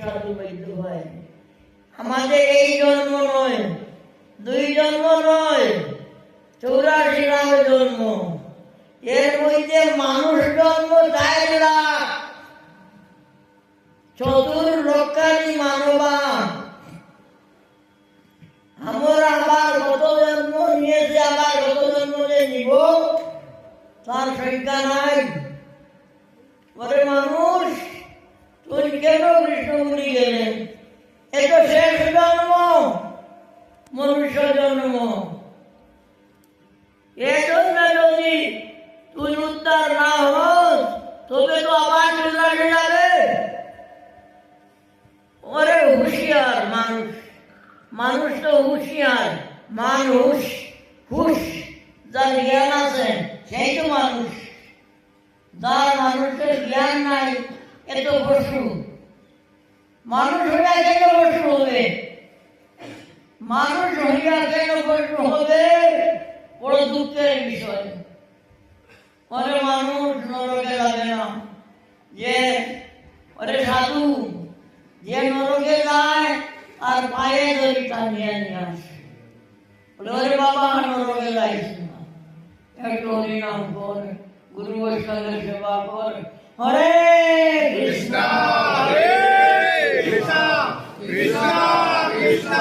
সাধু বৈদ্য হয়। আমাদের এই জন্ম নয়, 2 জন্ম নয়, 84 লাখ জন্ম। এর মধ্যে মানুষ জন্ম 4 লাখ, চতুর্লক্ষানি মানবান। আমরা আবার কত জন্ম নিয়েছে, আবার কত জন্ম যে নিব তার সংখ্যা নাই। ওরে মানুষ, তুই কেন কৃষ্ণগুলি গেলেন? এ তো শেষ জন্ম, মনুষ্য জন্ম। এজন্য যদি তুই উদ্ধার না হস, তবে তো আবার চলে যাবে। ওরে হুঁশিয়ার মানুষ, মানুষ তো হুঁশিয়ার। মানুষ হুশ, যার জ্ঞান আছে সেই তো মানুষ। যার মানুষের জ্ঞান নাই এ তো পশু। মানুষ হইয়া কেন পশু হবে? মানুষ হইয়া কেন পশু হবে? বড় দুঃখের বিষয়। ওরে মানুষ নরকে যাবে না। যে ওরে সাধু যে নরকে যায় আর পায়ে ধরি টানিয়ে নিয়ে আসে, বলে ওরে বাবা নরকে যাইস না, একটু হরিনাম কর, গুরু বৈষ্ণবের সেবা কর। হরে কৃষ্ণ, কৃষ্ণ কৃষ্ণ কৃষ্ণ